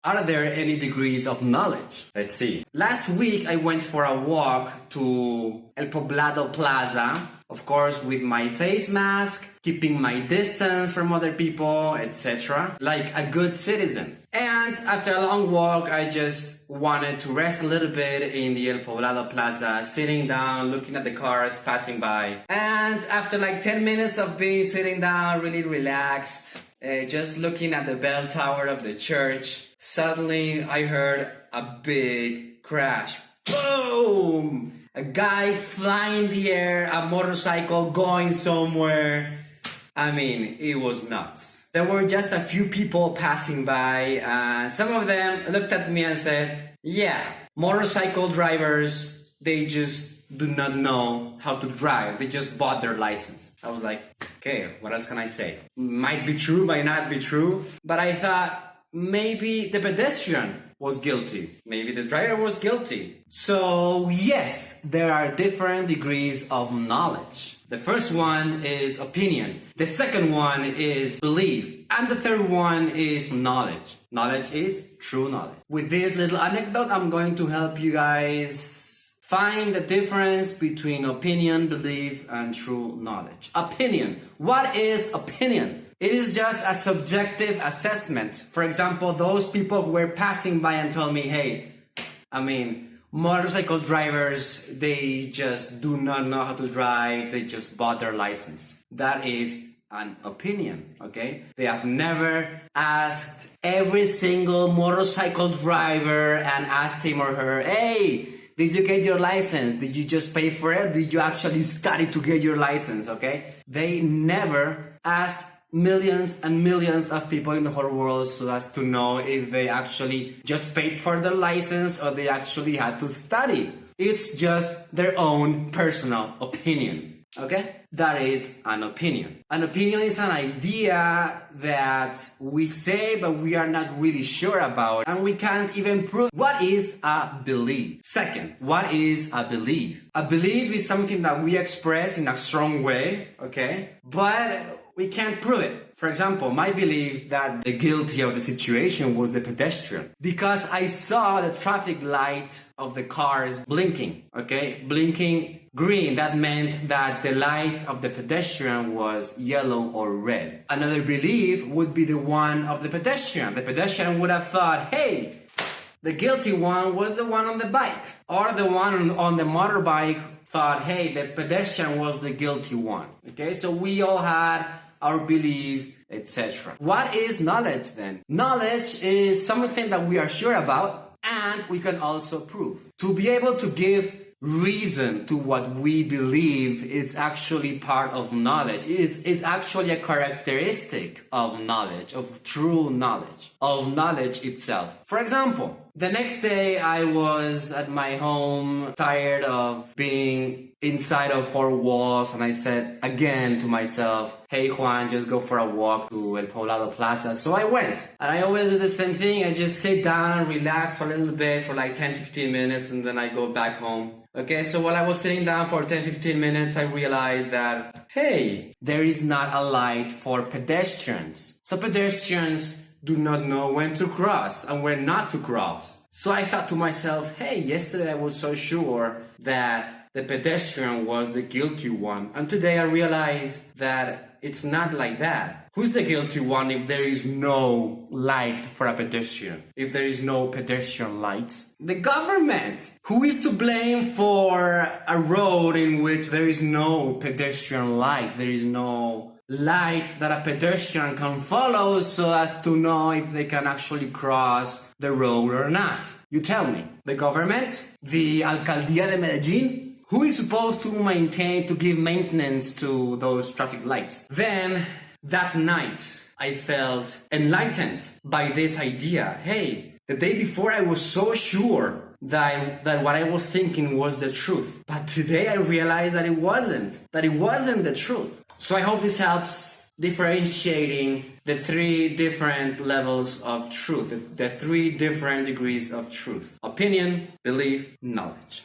Are there any degrees of knowledge? Let's see. Last week I went for a walk to El Poblado Plaza, of course with my face mask, keeping my distance from other people, etc. Like a good citizen. And after a long walk, I just wanted to rest a little bit in the El Poblado Plaza, sitting down, looking at the cars passing by. And after like 10 minutes of being sitting down, really relaxed, just looking at the bell tower of the church, suddenly I heard a big crash. Boom! A guy flying in the air, a motorcycle going somewhere. I mean, it was nuts. There were just a few people passing by. Some of them looked at me and said, yeah, motorcycle drivers, they just do not know how to drive. They just bought their license. I was like, okay, what else can I say? Might be true, might not be true. But I thought maybe the pedestrian was guilty. Maybe the driver was guilty. So yes, there are different degrees of knowledge. The first one is opinion. The second one is belief. And the third one is knowledge. Knowledge is true knowledge. With this little anecdote, I'm going to help you guys find the difference between opinion, belief, and true knowledge. Opinion. What is opinion? It is just a subjective assessment. For example, those people who were passing by and told me, hey, motorcycle drivers, they just do not know how to drive. They just bought their license. That is an opinion, okay? They have never asked every single motorcycle driver and asked him or her, hey, did you get your license? Did you just pay for it? Did you actually study to get your license, okay? They never asked millions and millions of people in the whole world so as to know if they actually just paid for the license or they actually had to study. It's just their own personal opinion, okay? That is an opinion. An opinion is an idea that we say but we are not really sure about and we can't even prove. What is a belief? Second, what is a belief? A belief is something that we express in a strong way, okay? But we can't prove it. For example, my belief that the guilty of the situation was the pedestrian because I saw the traffic light of the cars blinking, okay? Blinking green. That meant that the light of the pedestrian was yellow or red. Another belief would be the one of the pedestrian. The pedestrian would have thought, hey, the guilty one was the one on the bike. Or the one on the motorbike thought, hey, the pedestrian was the guilty one. Okay, so we all had our beliefs, etc. What is knowledge then? Knowledge is something that we are sure about and we can also prove. To be able to give reason to what we believe is actually part of knowledge. It is actually a characteristic of knowledge, of true knowledge, of knowledge itself. For example, the next day I was at my home, tired of being inside of four walls, and I said again to myself, hey Juan, just go for a walk to El Poblado Plaza. So I went, and I always do the same thing. I just sit down, relax for a little bit for like 10-15 minutes, and then I go back home. Okay, so while I was sitting down for 10-15 minutes, I realized that, hey, there is not a light for pedestrians. So pedestrians do not know when to cross and when not to cross. So I thought to myself, hey, yesterday I was so sure that the pedestrian was the guilty one. And today I realized that it's not like that. Who's the guilty one if there is no light for a pedestrian? If there is no pedestrian lights? The government! Who is to blame for a road in which there is no pedestrian light? There is no light that a pedestrian can follow so as to know if they can actually cross the road or not. You tell me. The government? The Alcaldía de Medellín? Who is supposed to give maintenance to those traffic lights? Then, that night, I felt enlightened by this idea. Hey, the day before I was so sure that what I was thinking was the truth. But today I realized that it wasn't the truth. So I hope this helps differentiating the three different levels of truth, the three different degrees of truth. Opinion, belief, knowledge.